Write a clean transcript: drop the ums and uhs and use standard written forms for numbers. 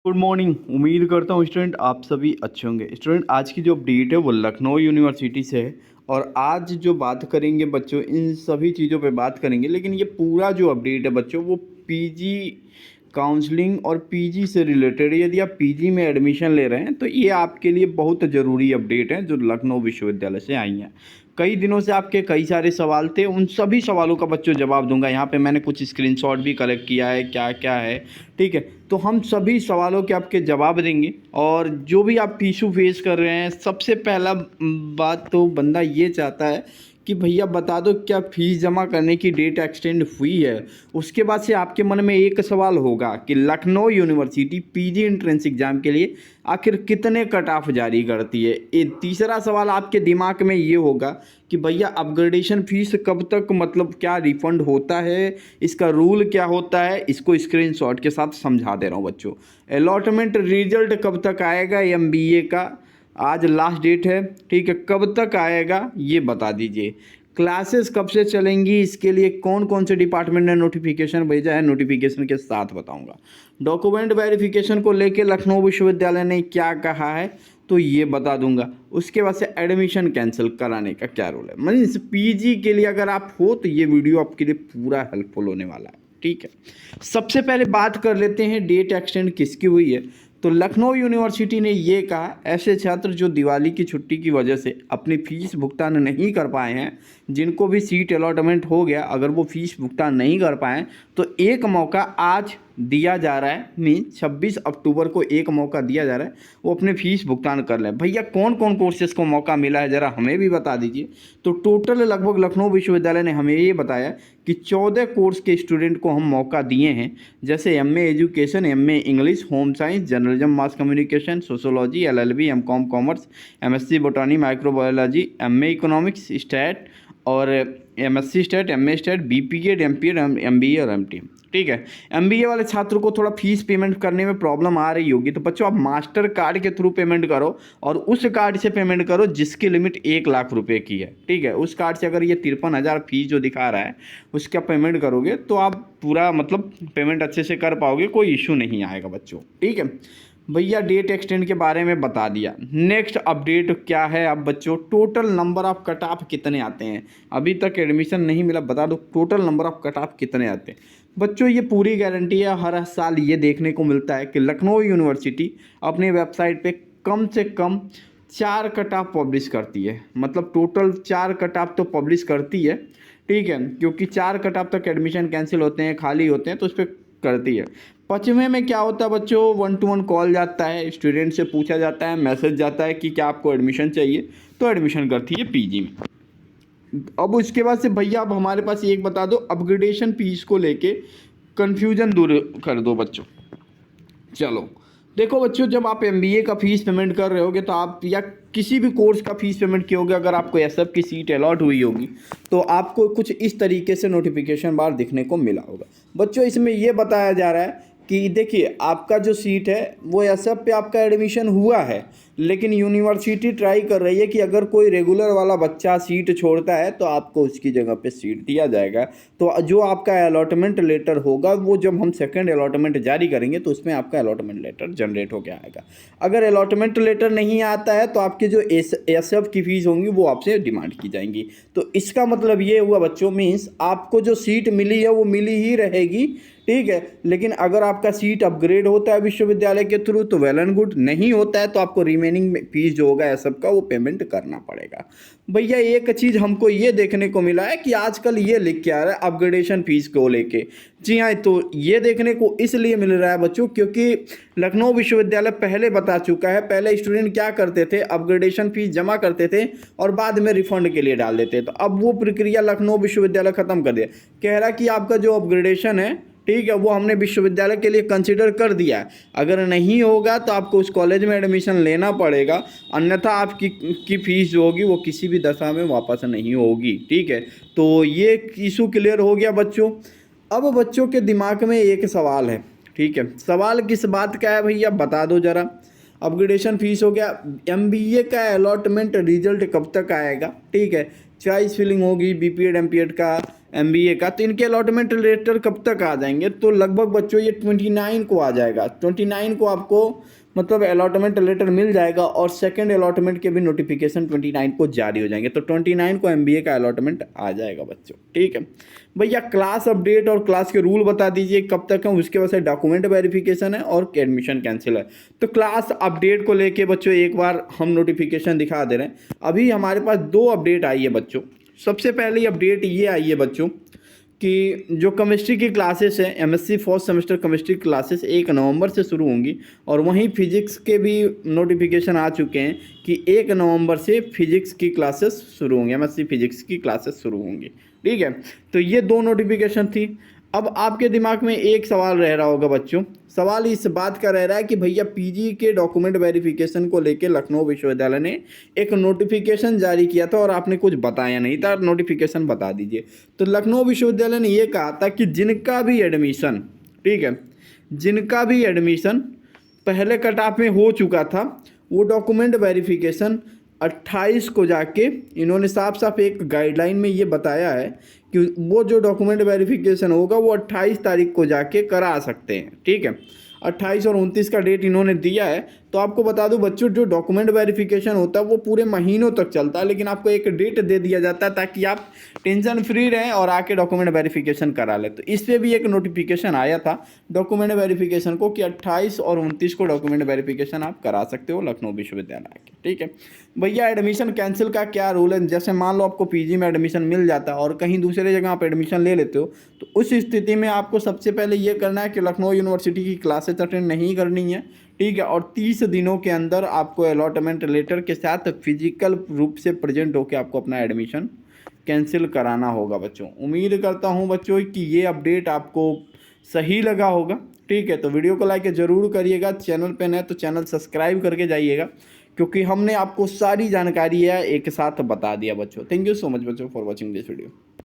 Good morning. उम्मीद करता हूँ स्टूडेंट आप सभी अच्छे होंगे। स्टूडेंट आज की जो अपडेट है वो लखनऊ यूनिवर्सिटी से है और आज जो बात करेंगे बच्चों इन सभी चीज़ों पे बात करेंगे, लेकिन ये पूरा जो अपडेट है बच्चों वो पीजी काउंसलिंग और पीजी से रिलेटेड। यदि आप पीजी में एडमिशन ले रहे हैं तो ये आपके लिए बहुत ज़रूरी अपडेट है जो लखनऊ विश्वविद्यालय से आई हैं। कई दिनों से आपके कई सारे सवाल थे, उन सभी सवालों का बच्चों जवाब दूंगा। यहाँ पे मैंने कुछ स्क्रीनशॉट भी कलेक्ट किया है क्या क्या है, ठीक है। तो हम सभी सवालों के आपके जवाब देंगे और जो भी आप इशू फेस कर रहे हैं, सबसे पहला बात तो बंदा ये चाहता है कि भैया बता दो क्या फ़ीस जमा करने की डेट एक्सटेंड हुई है। उसके बाद से आपके मन में एक सवाल होगा कि Lucknow university PG entrance exam के लिए आखिर कितने कट ऑफ जारी करती है। तीसरा सवाल आपके दिमाग में ये होगा कि भैया अपग्रेडेशन फ़ीस कब तक, मतलब क्या रिफ़ंड होता है, इसका रूल क्या होता है। इसको स्क्रीनशॉट के साथ समझा दे रहा हूँ बच्चों। अलॉटमेंट रिजल्ट कब तक आएगा एमबीए का, आज लास्ट डेट है, ठीक है। कब तक आएगा ये बता दीजिए। क्लासेस कब से चलेंगी, इसके लिए कौन कौन से डिपार्टमेंट ने नोटिफिकेशन भेजा है, नोटिफिकेशन के साथ बताऊंगा। डॉक्यूमेंट वेरिफिकेशन को लेके लखनऊ विश्वविद्यालय ने क्या कहा है तो ये बता दूंगा। उसके बाद से एडमिशन कैंसिल कराने का क्या रूल है। मीन्स पीजी के लिए अगर आप हो तो ये वीडियो आपके लिए पूरा हेल्पफुल होने वाला है, ठीक है। सबसे पहले बात कर लेते हैं डेट एक्सटेंड किसकी हुई है। तो लखनऊ यूनिवर्सिटी ने ये कहा ऐसे छात्र जो दिवाली की छुट्टी की वजह से अपनी फ़ीस भुगतान नहीं कर पाए हैं, जिनको भी सीट अलॉटमेंट हो गया, अगर वो फ़ीस भुगतान नहीं कर पाए तो एक मौका आज दिया जा रहा है। मीन 26 अक्टूबर को एक मौका दिया जा रहा है, वो अपने फ़ीस भुगतान कर लें। भैया कौन कौन कोर्सेज़ को मौका मिला है ज़रा हमें भी बता दीजिए। तो टोटल लगभग लखनऊ विश्वविद्यालय ने हमें ये बताया कि 14 कोर्स के स्टूडेंट को हम मौका दिए हैं, जैसे MA education, MA English, home science, journalism, mass communication, sociology, LLB, MCom commerce, MSc botany, microbiology, MA economics, stat और MSc stat, MA stat, BPEd, MPEd, MBA और एमटी, ठीक है। एमबीए वाले छात्रों को थोड़ा फीस पेमेंट करने में प्रॉब्लम आ रही होगी, तो बच्चों आप मास्टर कार्ड के थ्रू पेमेंट करो और उस कार्ड से पेमेंट करो जिसकी लिमिट 1 लाख रुपए की है, ठीक है। उस कार्ड से अगर ये 53,000 फीस जो दिखा रहा है उसका पेमेंट करोगे तो आप पूरा मतलब पेमेंट अच्छे से कर पाओगे, कोई इशू नहीं आएगा बच्चों, ठीक है। भैया डेट एक्सटेंड के बारे में बता दिया। नेक्स्ट अपडेट क्या है अब बच्चों, total number of cut off कितने आते हैं। अभी तक एडमिशन नहीं मिला, बता दो total number of cut off कितने आते हैं। बच्चों ये पूरी गारंटी है, हर साल ये देखने को मिलता है कि लखनऊ यूनिवर्सिटी अपनी वेबसाइट पे कम से कम 4 कट ऑफ पब्लिश करती है। मतलब टोटल 4 कट ऑफ तो पब्लिश करती है, ठीक है, क्योंकि 4 कट ऑफ तक एडमिशन कैंसिल होते हैं, खाली होते हैं, तो उस पर करती है। 5वें में क्या होता है बच्चों, 1-to-1 कॉल जाता है, स्टूडेंट से पूछा जाता है, मैसेज जाता है कि क्या आपको एडमिशन चाहिए, तो एडमिशन करती है पीजी में। अब उसके बाद से भैया अब हमारे पास एक बता दो, अपग्रेडेशन फीस को लेके कन्फ्यूजन दूर कर दो बच्चों। चलो देखो बच्चों, जब आप एमबीए का फीस पेमेंट कर रहे होगे तो आप या किसी भी कोर्स का फीस पेमेंट किए होगे, अगर आपको एसएफ की सीट अलॉट हुई होगी तो आपको कुछ इस तरीके से नोटिफिकेशन बार दिखने को मिला होगा। बच्चों इसमें ये बताया जा रहा है कि देखिए आपका जो सीट है वो एसएफ पे आपका एडमिशन हुआ है, लेकिन यूनिवर्सिटी ट्राई कर रही है कि अगर कोई रेगुलर वाला बच्चा सीट छोड़ता है तो आपको उसकी जगह पे सीट दिया जाएगा। तो जो आपका अलॉटमेंट लेटर होगा वो जब हम सेकंड अलॉटमेंट जारी करेंगे तो उसमें आपका अलॉटमेंट लेटर जनरेट होकर आएगा। अगर अलॉटमेंट लेटर नहीं आता है तो आपके जो एसएफ की फीस होंगी वो आपसे डिमांड की जाएंगी। तो इसका मतलब ये हुआ बच्चों, मीन्स आपको जो सीट मिली है वो मिली ही रहेगी, ठीक है। लेकिन अगर आपका सीट अपग्रेड होता है विश्वविद्यालय के थ्रू तो वेल एंड गुड, नहीं होता है तो आपको रिमेनिंग फीस जो होगा सब का वो पेमेंट करना पड़ेगा। भैया एक चीज़ हमको ये देखने को मिला है कि आजकल ये लिख के आ रहा है अपग्रेडेशन फीस को लेके। जी हाँ, तो ये देखने को इसलिए मिल रहा है बच्चों क्योंकि लखनऊ विश्वविद्यालय पहले बता चुका है। पहले स्टूडेंट क्या करते थे, अपग्रेडेशन फीस जमा करते थे और बाद में रिफंड के लिए डाल देते। तो अब वो प्रक्रिया लखनऊ विश्वविद्यालय ख़त्म कर दिया, कह रहा है कि आपका जो अपग्रेडेशन है, ठीक है, वो हमने विश्वविद्यालय के लिए कंसिडर कर दिया है। अगर नहीं होगा तो आपको उस कॉलेज में एडमिशन लेना पड़ेगा, अन्यथा आपकी फीस जो होगी वो किसी भी दशा में वापस नहीं होगी, ठीक है। तो ये इशू क्लियर हो गया बच्चों। अब बच्चों के दिमाग में एक सवाल है, ठीक है। सवाल किस बात का है भैया बता दो ज़रा। अपग्रेडेशन फीस हो गया, एमबीए का अलॉटमेंट रिजल्ट कब तक आएगा, ठीक है। चॉइस फिलिंग होगी, बीपीएड एमपीएड का, एमबीए का, तो इनके अलॉटमेंट लेटर कब तक आ जाएंगे? तो लगभग बच्चों ये 29 को आ जाएगा। 29 को आपको मतलब अलॉटमेंट लेटर मिल जाएगा और सेकंड अलॉटमेंट के भी नोटिफिकेशन 29 को जारी हो जाएंगे। तो 29 को एमबीए का अलॉटमेंट आ जाएगा बच्चों, ठीक है भैया। क्लास अपडेट और क्लास के रूल बता दीजिए कब तक है, उसके बाद से डॉक्यूमेंट वेरिफिकेशन है और एडमिशन कैंसिल है। तो क्लास अपडेट को लेके बच्चों एक बार हम नोटिफिकेशन दिखा दे रहे हैं। अभी हमारे पास 2 अपडेट आई है बच्चों। सबसे पहली अपडेट ये आई है बच्चों कि जो केमिस्ट्री की क्लासेस हैं, MSc first semester chemistry classes 1 नवंबर से शुरू होंगी और वहीं फिजिक्स के भी नोटिफिकेशन आ चुके हैं कि 1 नवंबर से फिजिक्स की क्लासेस शुरू होंगी, एमएससी फिजिक्स की क्लासेस शुरू होंगी, ठीक है। तो ये 2 नोटिफिकेशन थी। अब आपके दिमाग में एक सवाल रह रहा होगा बच्चों, सवाल इस बात का रह रहा है कि भैया पीजी के डॉक्यूमेंट वेरिफिकेशन को लेके लखनऊ विश्वविद्यालय ने एक नोटिफिकेशन जारी किया था और आपने कुछ बताया नहीं था, नोटिफिकेशन बता दीजिए। तो लखनऊ विश्वविद्यालय ने ये कहा था कि जिनका भी एडमिशन, ठीक है, जिनका भी एडमिशन पहले कट ऑफ में हो चुका था वो डॉक्यूमेंट वेरिफिकेशन 28 को जाके, इन्होंने साफ साफ एक गाइडलाइन में ये बताया है कि वो जो डॉक्यूमेंट वेरिफिकेशन होगा वो 28 तारीख को जाके करा सकते हैं, ठीक है। 28 और 29 का डेट इन्होंने दिया है। तो आपको बता दूं बच्चों, जो डॉक्यूमेंट वेरिफिकेशन होता है वो पूरे महीनों तक चलता है, लेकिन आपको एक डेट दे दिया जाता है ताकि आप टेंशन फ्री रहें और आके डॉक्यूमेंट वेरिफिकेशन करा ले। तो इस पर भी एक नोटिफिकेशन आया था डॉक्यूमेंट वेरिफिकेशन को कि 28 और 29 को डॉक्यूमेंट वेरिफिकेशन आप करा सकते हो लखनऊ विश्वविद्यालय के, ठीक है भैया। एडमिशन कैंसिल का क्या रूल है? जैसे मान लो आपको पीजी में एडमिशन मिल जाता है और कहीं दूसरे जगह आप एडमिशन ले लेते हो, तो उस स्थिति में आपको सबसे पहले ये करना है कि लखनऊ यूनिवर्सिटी की क्लासेस अटेंड नहीं करनी है, ठीक है। और 30 दिनों के अंदर आपको अलॉटमेंट लेटर के साथ फिजिकल रूप से प्रेजेंट होकर आपको अपना एडमिशन कैंसिल कराना होगा बच्चों। उम्मीद करता हूं बच्चों कि ये अपडेट आपको सही लगा होगा, ठीक है। तो वीडियो को लाइक ज़रूर करिएगा, चैनल पे नए तो चैनल सब्सक्राइब करके जाइएगा, क्योंकि हमने आपको सारी जानकारी है एक साथ बता दिया बच्चों। थैंक यू सो मच बच्चों फॉर वॉचिंग दिस वीडियो।